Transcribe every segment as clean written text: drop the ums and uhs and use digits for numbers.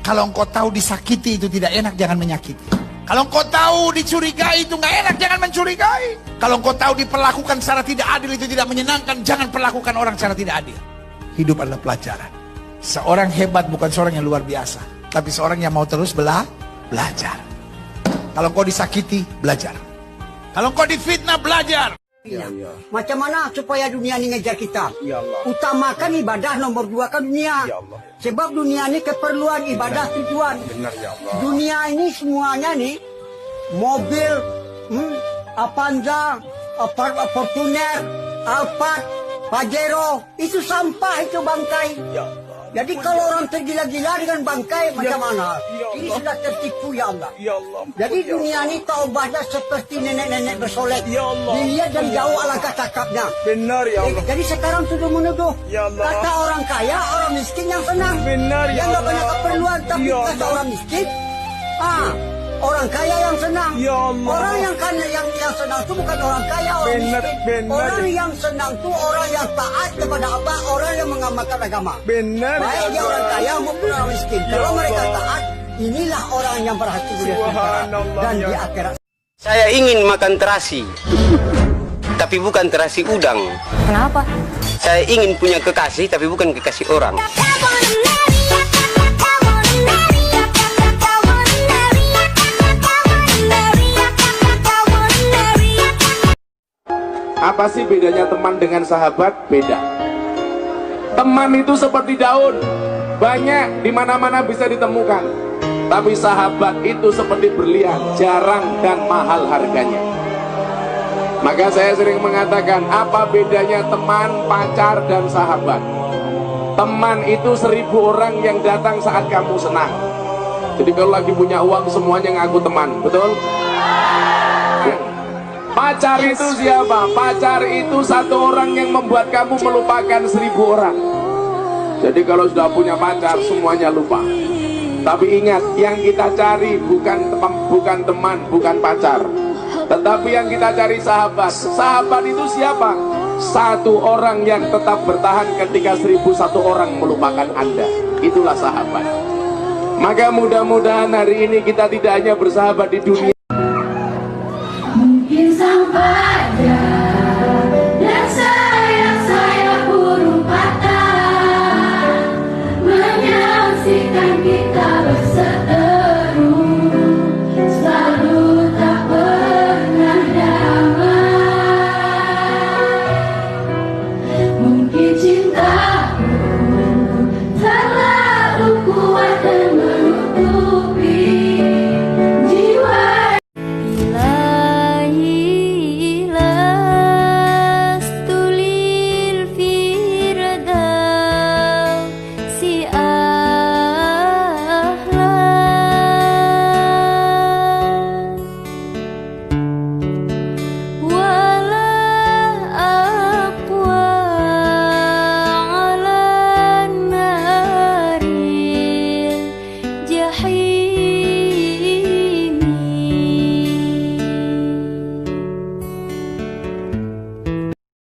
Kalau engkau tahu disakiti itu tidak enak, jangan menyakiti. Kalau engkau tahu dicurigai itu nggak enak, jangan mencurigai. Kalau engkau tahu diperlakukan secara tidak adil itu tidak menyenangkan, jangan perlakukan orang secara tidak adil. Hidup adalah pelajaran. Seorang hebat bukan seorang yang luar biasa, tapi seorang yang mau terus belajar. Kalau engkau disakiti, belajar. Kalau engkau difitnah, belajar. Ya. Macam mana supaya dunia ini ngejar kita? Ya Allah. Utamakan ibadah, nomor 2 kan dunia. Ya Allah. Sebab dunia ini keperluan, ibadah tujuan. Benar ya Allah. Dunia ini semuanya nih, mobil, Avanza, Fortuner, Alphard, Pajero, itu sampah, itu bangkai. Ya Allah. Jadi kalau orang tergila-gila dengan bangkai macam mana? Ini sudah tertipu ya Allah. Ya Allah. Jadi dunia ini taubatnya seperti nenek-nenek bersolek. Ya Allah. Dilihat dari jauh alangkah cakapnya. Benar ya Allah. Jadi sekarang sudah menuduh. Ya Allah. Kata orang kaya, orang miskin yang senang. Benar ya Allah. Yang gak banyak keperluan, tapi ya kata orang miskin, orang kaya yang senang. Ya Allah. Orang yang senang itu bukan orang kaya, orang miskin. Orang yang senang itu orang yang taat kepada Allah, orang yang mengamalkan agama. Benar. Baik dia orang kaya maupun orang miskin. Kalau mereka taat, inilah orang yang berhasil di akhirat dan di akhirat. Saya ingin makan terasi, tapi bukan terasi udang. Kenapa? Saya ingin punya kekasih, tapi bukan kekasih orang. Apa sih bedanya teman dengan sahabat? Beda. Teman itu seperti daun, banyak di mana-mana bisa ditemukan. Tapi sahabat itu seperti berlian, jarang dan mahal harganya. Maka saya sering mengatakan, apa bedanya teman, pacar, dan sahabat? Teman itu 1000 orang yang datang saat kamu senang. Jadi kalau lagi punya uang semuanya ngaku teman, betul? Pacar itu siapa? Pacar itu 1 orang yang membuat kamu melupakan 1000 orang. Jadi kalau sudah punya pacar semuanya lupa. Tapi ingat, yang kita cari bukan teman, bukan pacar, tetapi yang kita cari sahabat. Sahabat itu siapa? 1 orang yang tetap bertahan ketika 1001 orang melupakan Anda. Itulah sahabat. Maka mudah-mudahan hari ini kita tidak hanya bersahabat di dunia. Sang fajar dan sayap-sayap burung patah menyaksikan kita berseteru, selalu tak pernah damai. Mungkin cintaku terlalu kuat dan menutupi jiwa.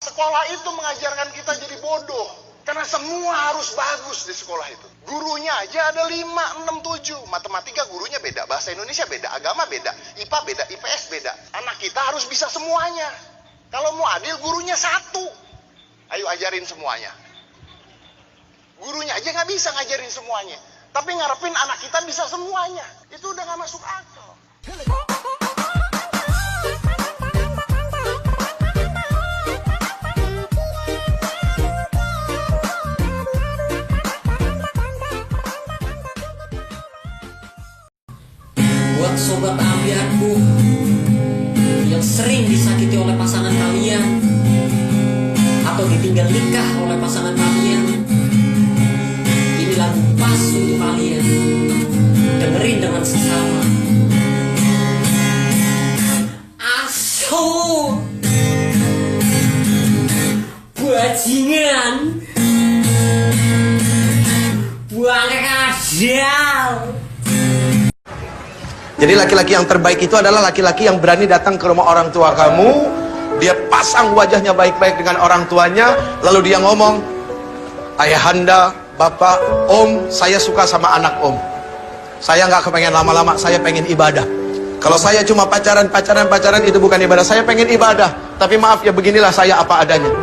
Sekolah itu mengajarkan kita jadi bodoh. Karena semua harus bagus di sekolah itu. Gurunya aja ada 5, 6, 7. Matematika gurunya beda, bahasa Indonesia beda, agama beda, IPA beda, IPS beda. Anak kita harus bisa semuanya. Kalau mau adil, gurunya 1. Ayo ajarin semuanya. Gurunya aja nggak bisa ngajarin semuanya. Tapi ngarepin anak kita bisa semuanya. Itu udah nggak masuk akal. Buat sobat ambiarku yang sering disakiti oleh pasangan kalian atau ditinggal nikah oleh pasangan kalian, ini lagu pas untuk kalian. Dengerin dengan sesama. Asu bajingan buang kasal. Jadi laki-laki yang terbaik itu adalah laki-laki yang berani datang ke rumah orang tua kamu. Dia pasang wajahnya baik-baik dengan orang tuanya, lalu dia ngomong, ayahanda, bapak, om, saya suka sama anak om. Saya nggak kepengen lama-lama, saya pengen ibadah. Kalau saya cuma pacaran itu bukan ibadah. Saya pengen ibadah, tapi maaf ya beginilah saya apa adanya.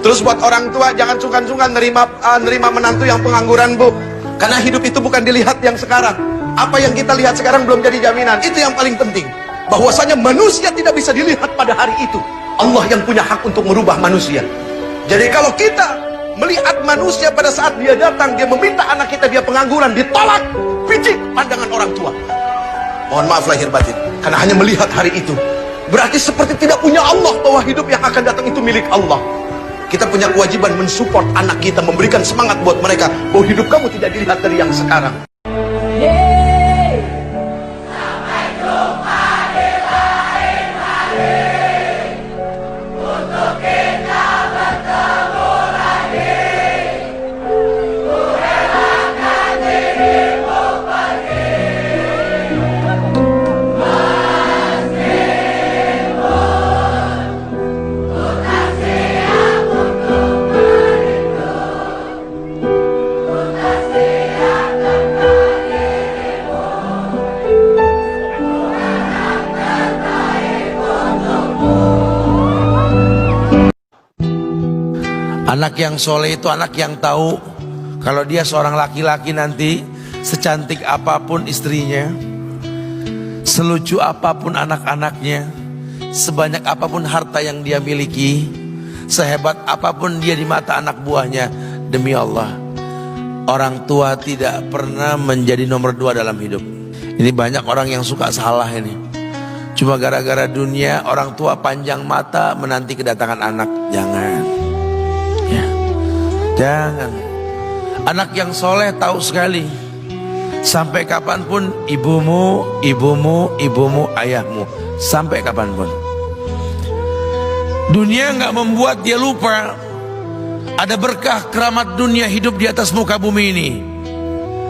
Terus buat orang tua jangan sungkan-sungkan nerima menantu yang pengangguran, Bu. Karena hidup itu bukan dilihat yang sekarang. Apa yang kita lihat sekarang belum jadi jaminan. Itu yang paling penting. Bahwasanya manusia tidak bisa dilihat pada hari itu. Allah yang punya hak untuk merubah manusia. Jadi kalau kita melihat manusia pada saat dia datang, dia meminta anak kita, dia pengangguran, ditolak, picik pandangan orang tua. Mohon maaf lahir batin, karena hanya melihat hari itu berarti seperti tidak punya Allah, bahwa hidup yang akan datang itu milik Allah. Kita punya kewajiban mensupport anak kita, memberikan semangat buat mereka bahwa hidup kamu tidak dilihat dari yang sekarang. Anak yang soleh itu anak yang tahu kalau dia seorang laki-laki nanti, secantik apapun istrinya, selucu apapun anak-anaknya, sebanyak apapun harta yang dia miliki, sehebat apapun dia di mata anak buahnya, demi Allah, orang tua tidak pernah menjadi nomor 2 dalam hidup. Ini banyak orang yang suka salah ini. Cuma gara-gara dunia, orang tua panjang mata menanti kedatangan anak. Jangan. Ya. Jangan. Anak yang soleh tahu sekali, sampai kapanpun ibumu, ayahmu, sampai kapanpun. Dunia nggak membuat dia lupa ada berkah keramat dunia hidup di atas muka bumi ini.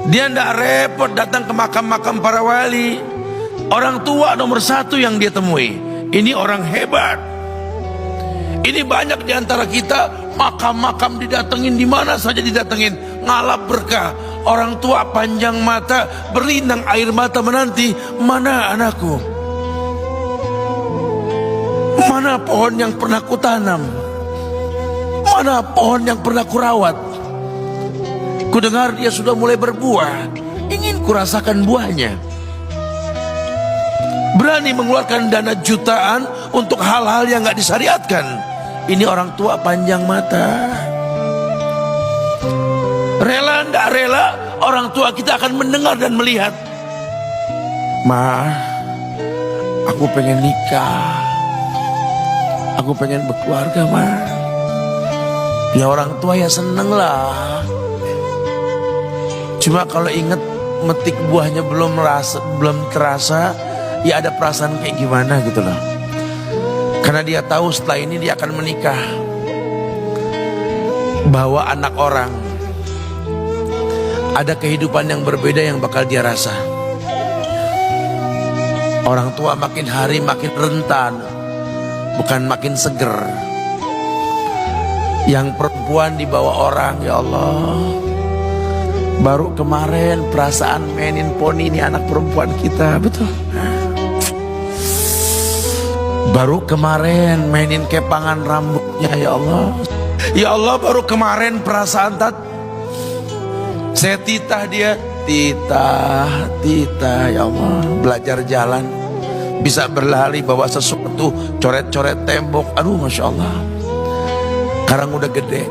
Dia nggak repot datang ke makam-makam para wali. Orang tua nomor 1 yang dia temui. Ini orang hebat. Ini banyak di antara kita, makam-makam didatengin, di mana saja didatengin, ngalap berkah. Orang tua panjang mata, berlinang air mata menanti, mana anakku? Mana pohon yang pernah kutanam? Mana pohon yang pernah kurawat? Kudengar dia sudah mulai berbuah, ingin kurasakan buahnya. Berani mengeluarkan dana jutaan untuk hal-hal yang gak disyariatkan. Ini orang tua panjang mata. Rela nggak rela, orang tua kita akan mendengar dan melihat. Ma, aku pengen nikah, aku pengen berkeluarga, Ma. Ya orang tua ya seneng lah. Cuma kalau inget metik buahnya belum terasa, ya ada perasaan kayak gimana gitu loh. Karena dia tahu setelah ini dia akan menikah. Bahwa anak orang ada kehidupan yang berbeda yang bakal dia rasa. Orang tua makin hari makin rentan, bukan makin seger. Yang perempuan dibawa orang, ya Allah. Baru kemarin perasaan mainin poni ini anak perempuan kita, betul. Baru kemarin mainin kepangan rambutnya, ya Allah. Ya Allah, baru kemarin perasaan saya titah dia, titah, ya Allah. Belajar jalan, bisa berlari bawa sesuatu, coret-coret tembok, aduh Masya Allah. Sekarang udah gede,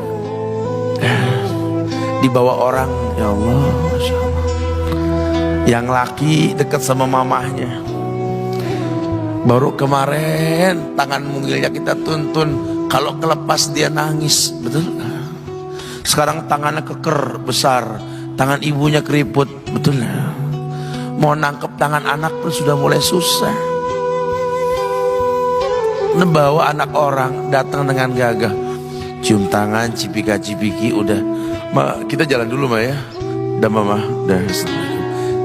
dibawa orang, ya Allah, Masya Allah. Yang laki dekat sama mamahnya. Baru kemarin tangan mungilnya kita tuntun, kalau kelepas dia nangis, betul? Sekarang tangannya keker besar, tangan ibunya keriput, betul? Mau nangkep tangan anak pun sudah mulai susah. Membawa anak orang datang dengan gagah, cium tangan, cipika-cipiki, udah. Ma, kita jalan dulu, Ma ya. Udah Mama, udah.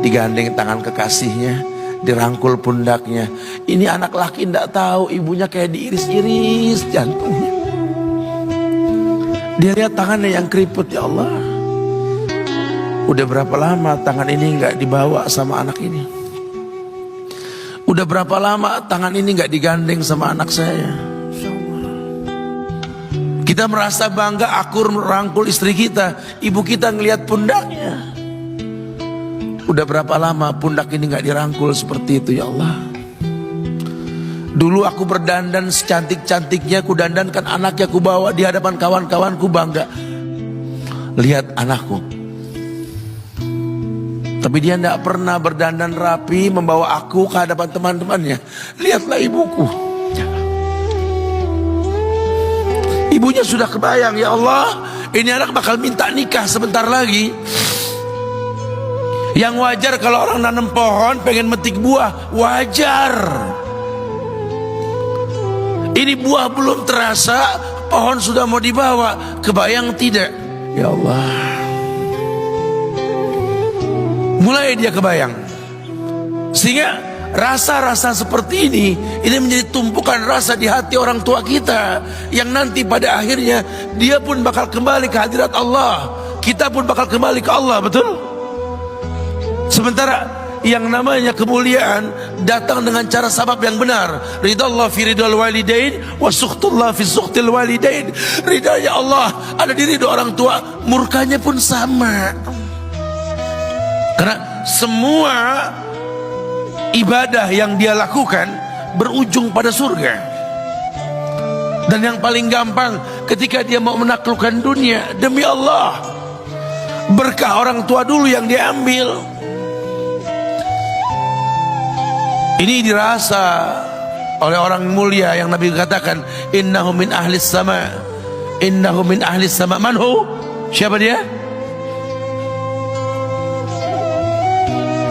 Digandeng tangan kekasihnya, dirangkul pundaknya. Ini anak laki ndak tahu ibunya kayak diiris-iris jantungnya. Dia lihat tangannya yang keriput, ya Allah. Udah berapa lama tangan ini nggak dibawa sama anak ini? Udah berapa lama tangan ini nggak digandeng sama anak saya? Kita merasa bangga akur merangkul istri kita, ibu kita ngelihat pundaknya. Udah berapa lama pundak ini nggak dirangkul seperti itu ya Allah? Dulu aku berdandan secantik-cantiknya, aku dandankan anaknya, aku bawa di hadapan kawan-kawanku bangga. Lihat anakku. Tapi dia tidak pernah berdandan rapi membawa aku ke hadapan teman-temannya. Lihatlah ibuku. Ibunya sudah kebayang, ya Allah, ini anak bakal minta nikah sebentar lagi. Yang wajar kalau orang nanam pohon pengen metik buah, wajar. Ini buah belum terasa, pohon sudah mau dibawa. Kebayang tidak? Ya Allah. Mulai dia kebayang. Sehingga rasa-rasa seperti ini menjadi tumpukan rasa di hati orang tua kita, yang nanti pada akhirnya dia pun bakal kembali ke hadirat Allah, kita pun bakal kembali ke Allah, betul? Sementara yang namanya kemuliaan datang dengan cara sabab yang benar. Ridallah fi ridal walidain wa sukhtullah fi sukhtil walidain. Ridanya Allah ada di ridho orang tua, murkanya pun sama. Karena semua ibadah yang dia lakukan berujung pada surga. Dan yang paling gampang ketika dia mau menaklukkan dunia, demi Allah, berkah orang tua dulu yang dia ambil. Ini dirasa oleh orang mulia yang Nabi katakan, innahu min ahlis sama, innahu min ahlis sama. Manhu? Siapa dia?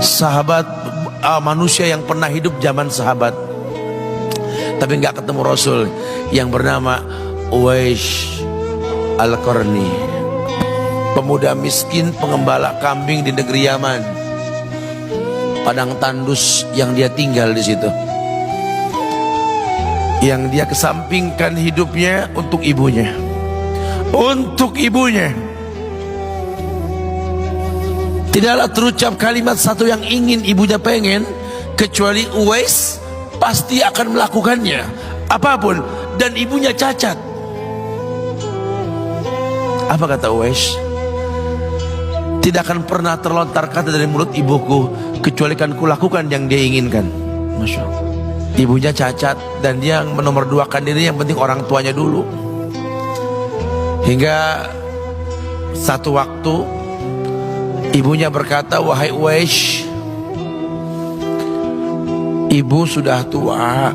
Sahabat manusia yang pernah hidup zaman sahabat tapi nggak ketemu Rasul, yang bernama Uwais Al-Qarni, pemuda miskin pengembala kambing di negeri Yaman, padang tandus yang dia tinggal di situ, yang dia kesampingkan hidupnya untuk ibunya, untuk ibunya. Tidaklah terucap kalimat satu yang ingin ibunya pengen, kecuali Uwais pasti akan melakukannya, apapun, dan ibunya cacat. Apa kata Uwais? Tidak akan pernah terlontar kata dari mulut ibuku kecuali kan kulakukan yang dia inginkan. Masya Allah. Ibunya cacat dan dia menomorduakan diri, yang penting orang tuanya dulu. Hingga satu waktu ibunya berkata, wahai Uwais, ibu sudah tua.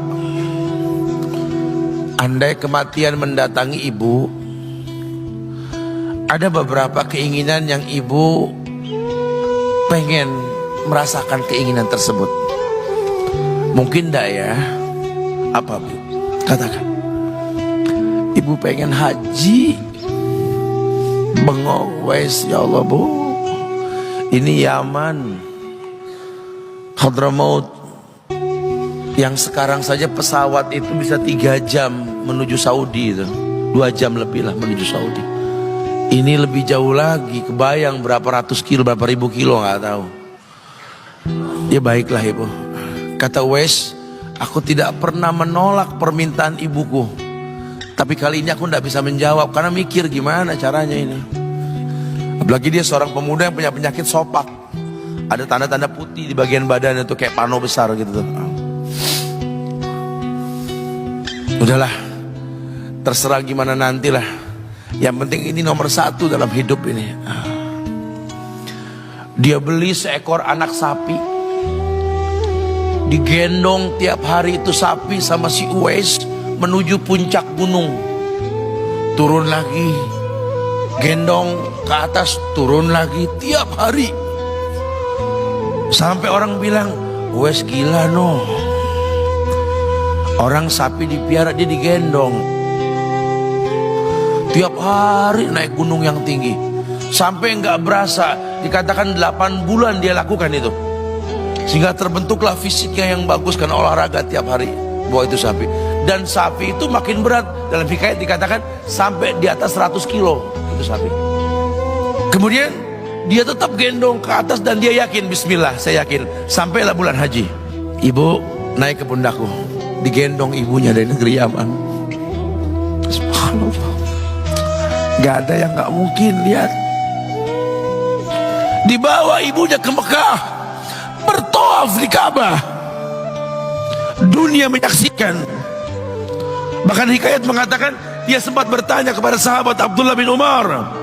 Andai kematian mendatangi ibu, ada beberapa keinginan yang ibu pengen merasakan keinginan tersebut. Mungkin enggak ya? Apa Bu? Katakan. Ibu pengen haji. Bengong Uwais, ya Allah Bu, ini Yaman, Hadramaut, yang sekarang saja pesawat itu bisa 3 jam menuju Saudi itu, 2 jam lebih lah menuju Saudi. Ini lebih jauh lagi, kebayang berapa ratus kilo, berapa ribu kilo, nggak tahu. Ya baiklah ibu, kata Uwais, aku tidak pernah menolak permintaan ibuku, tapi kali ini aku tidak bisa menjawab karena mikir gimana caranya ini. Apalagi dia seorang pemuda yang punya penyakit sopak, ada tanda-tanda putih di bagian badan itu kayak pano besar gitu tuh. Udahlah, terserah gimana nantilah. Yang penting ini nomor 1 dalam hidup ini. Dia beli seekor anak sapi, digendong tiap hari itu sapi sama si Uwais menuju puncak gunung, turun lagi, gendong ke atas, turun lagi tiap hari. Sampai orang bilang, Uwais gila no, orang sapi dipiara dia digendong tiap hari naik gunung yang tinggi. Sampai nggak berasa, dikatakan 8 bulan dia lakukan itu, sehingga terbentuklah fisiknya yang bagus karena olahraga tiap hari bawa itu sapi. Dan sapi itu makin berat, dalam hikayat dikatakan sampai di atas 100 kilo itu sapi. Kemudian dia tetap gendong ke atas dan dia yakin, bismillah, saya yakin. Sampailah bulan haji, ibu naik ke pundakku, digendong ibunya dari negeri Yaman. Subhanallah, gak ada yang gak mungkin. Lihat, dibawa ibunya ke Mekah, bertawaf di Ka'bah, dunia menyaksikan. Bahkan hikayat mengatakan dia sempat bertanya kepada sahabat Abdullah bin Umar,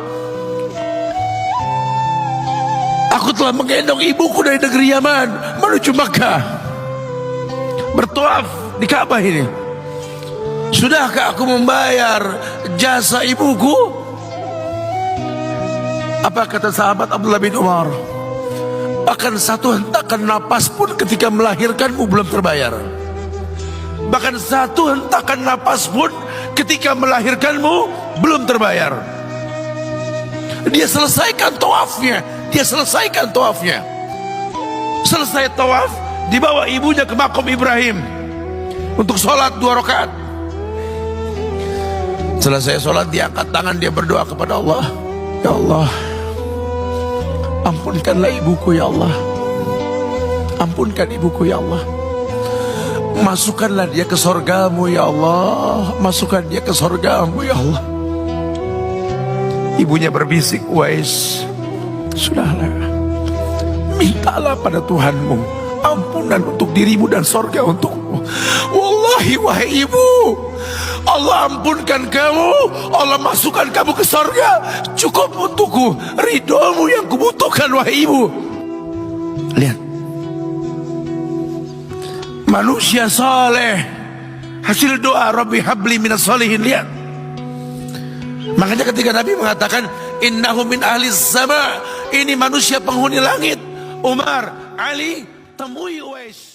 aku telah menggendong ibuku dari negeri Yaman menuju Makkah, bertawaf di Ka'bah ini. Sudahkah aku membayar jasa ibuku? Apa kata sahabat Abdullah bin Umar? Bahkan satu hentakan napas pun ketika melahirkanmu belum terbayar. Bahkan satu hentakan napas pun ketika melahirkanmu belum terbayar. Dia selesaikan tawafnya. Dia selesaikan tawafnya. Selesai tawaf, dibawa ibunya ke makom Ibrahim untuk sholat 2 rakaat. Selesai sholat, dia angkat tangan, dia berdoa kepada Allah, ya Allah, ampunkanlah ibuku ya Allah, ampunkan ibuku ya Allah, masukkanlah dia ke sorgamu ya Allah, masukkan dia ke sorgamu ya Allah. Ibunya berbisik, Uwais, sudahlah, mintalah pada Tuhanmu ampunan untuk dirimu dan sorga untukmu. Wallahi wahai ibu, Allah ampunkan kamu, Allah masukkan kamu ke sorga, cukup untukku, ridhomu yang kubutuhkan wahai ibu. Lihat, manusia saleh, hasil doa Rabbi habli minas salihin. Lihat, makanya ketika Nabi mengatakan innahu min ahli sama, ini manusia penghuni langit. Umar, Ali, temui Uwais.